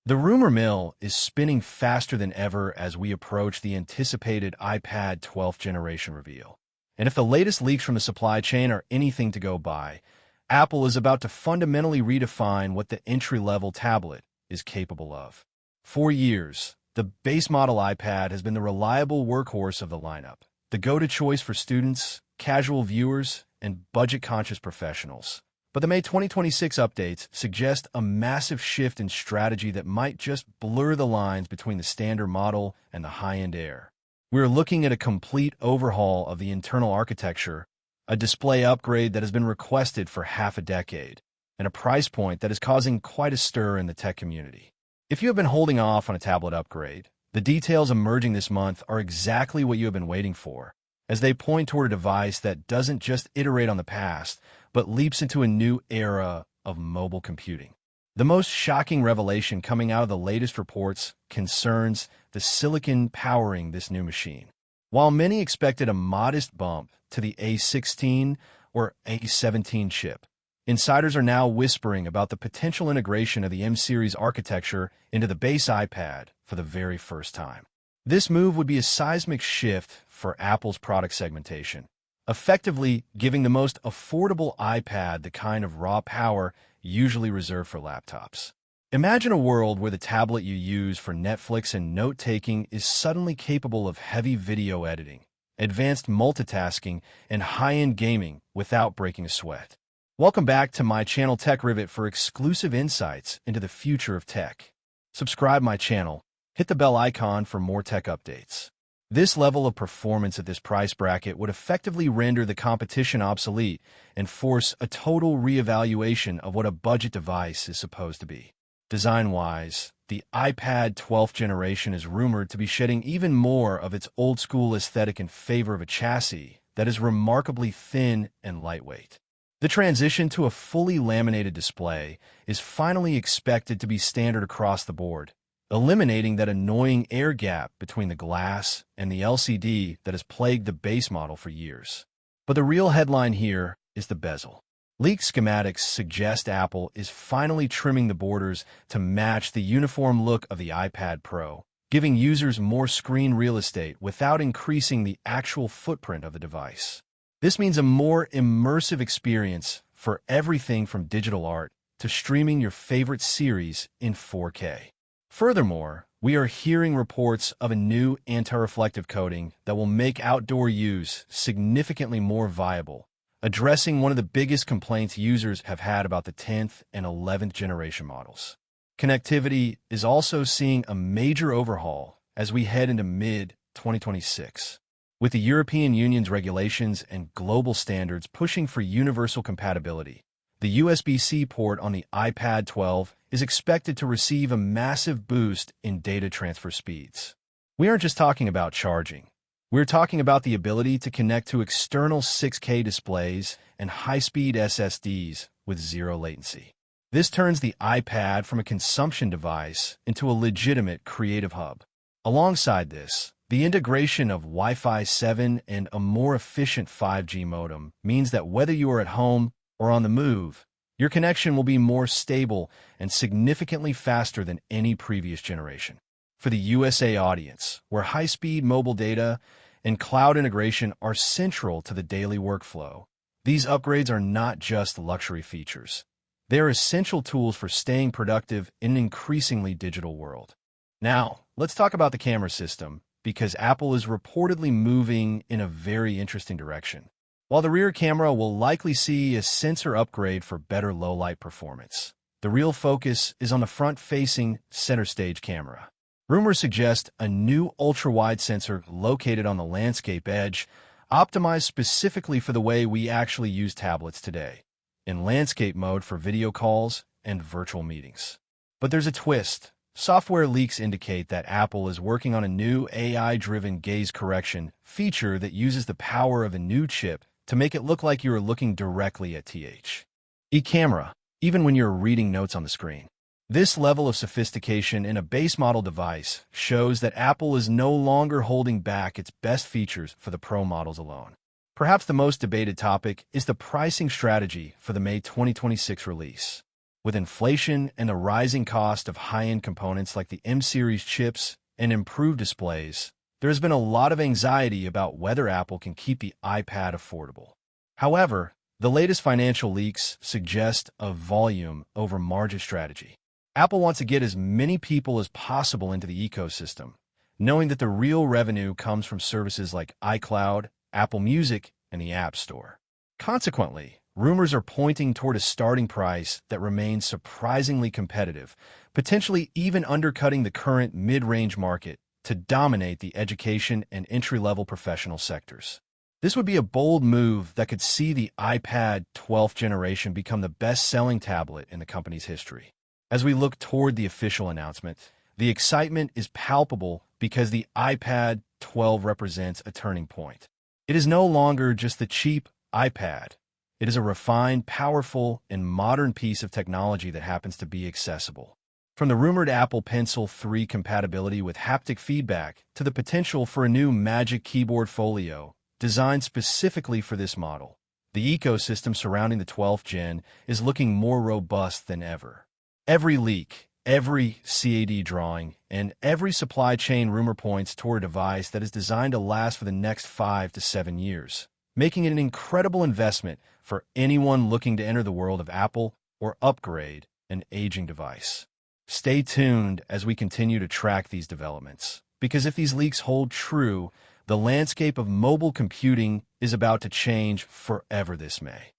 The rumor mill is spinning faster than ever as we approach the anticipated iPad 12th generation reveal. And if the latest leaks from the supply chain are anything to go by, Apple is about to fundamentally redefine what the entry-level tablet is capable of. For years, the base model iPad has been the reliable workhorse of the lineup, the go-to choice for students, casual viewers, and budget-conscious professionals. But the May 2026 updates suggest a massive shift in strategy that might just blur the lines between the standard model and the high-end Air. We're looking at a complete overhaul of the internal architecture, a display upgrade that has been requested for half a decade, and a price point that is causing quite a stir in the tech community. If you have been holding off on a tablet upgrade, the details emerging this month are exactly what you have been waiting for, as they point toward a device that doesn't just iterate on the past, but leaps into a new era of mobile computing. The most shocking revelation coming out of the latest reports concerns the silicon powering this new machine. While many expected a modest bump to the A16 or A17 chip, insiders are now whispering about the potential integration of the M-series architecture into the base iPad for the very first time. This move would be a seismic shift for Apple's product segmentation, effectively giving the most affordable iPad the kind of raw power usually reserved for laptops. Imagine a world where the tablet you use for Netflix and note-taking is suddenly capable of heavy video editing, advanced multitasking, and high-end gaming without breaking a sweat. Welcome back to my channel Tech Rivet for exclusive insights into the future of tech. Subscribe my channel, hit the bell icon for more tech updates. This level of performance at this price bracket would effectively render the competition obsolete and force a total reevaluation of what a budget device is supposed to be. Design-wise, the iPad 12th generation is rumored to be shedding even more of its old-school aesthetic in favor of a chassis that is remarkably thin and lightweight. The transition to a fully laminated display is finally expected to be standard across the board, eliminating that annoying air gap between the glass and the LCD that has plagued the base model for years. But the real headline here is the bezel. Leaked schematics suggest Apple is finally trimming the borders to match the uniform look of the iPad Pro, giving users more screen real estate without increasing the actual footprint of the device. This means a more immersive experience for everything from digital art to streaming your favorite series in 4K. Furthermore, we are hearing reports of a new anti-reflective coating that will make outdoor use significantly more viable, addressing one of the biggest complaints users have had about the 10th and 11th generation models. Connectivity is also seeing a major overhaul as we head into mid-2026. With the European Union's regulations and global standards pushing for universal compatibility, the USB-C port on the iPad 12 is expected to receive a massive boost in data transfer speeds. We aren't just talking about charging. We're talking about the ability to connect to external 6K displays and high-speed SSDs with zero latency. This turns the iPad from a consumption device into a legitimate creative hub. Alongside this, the integration of Wi-Fi 7 and a more efficient 5G modem means that whether you are at home or on the move, your connection will be more stable and significantly faster than any previous generation. For the USA audience, where high-speed mobile data and cloud integration are central to the daily workflow, these upgrades are not just luxury features. They are essential tools for staying productive in an increasingly digital world. Now, let's talk about the camera system, because Apple is reportedly moving in a very interesting direction. While the rear camera will likely see a sensor upgrade for better low-light performance, the real focus is on the front-facing center stage camera. Rumors suggest a new ultra-wide sensor located on the landscape edge, optimized specifically for the way we actually use tablets today, in landscape mode for video calls and virtual meetings. But there's a twist. Software leaks indicate that Apple is working on a new AI-driven gaze correction feature that uses the power of a new chip to make it look like you are looking directly at camera, even when you're reading notes on the screen. This level of sophistication in a base model device shows that Apple is no longer holding back its best features for the Pro models alone. Perhaps the most debated topic is the pricing strategy for the May 2026 release. With inflation and the rising cost of high-end components like the M-series chips and improved displays, there has been a lot of anxiety about whether Apple can keep the iPad affordable. However, the latest financial leaks suggest a volume over margin strategy. Apple wants to get as many people as possible into the ecosystem, knowing that the real revenue comes from services like iCloud, Apple Music, and the App Store. Consequently, rumors are pointing toward a starting price that remains surprisingly competitive, potentially even undercutting the current mid-range market to dominate the education and entry-level professional sectors. This would be a bold move that could see the iPad 12th generation become the best-selling tablet in the company's history. As we look toward the official announcement, the excitement is palpable because the iPad 12 represents a turning point. It is no longer just the cheap iPad. It is a refined, powerful, and modern piece of technology that happens to be accessible. From the rumored Apple Pencil 3 compatibility with haptic feedback to the potential for a new Magic Keyboard Folio designed specifically for this model, the ecosystem surrounding the 12th Gen is looking more robust than ever. Every leak, every CAD drawing, and every supply chain rumor points toward a device that is designed to last for the next 5 to 7 years, making it an incredible investment for anyone looking to enter the world of Apple or upgrade an aging device. Stay tuned as we continue to track these developments, because if these leaks hold true, the landscape of mobile computing is about to change forever this May.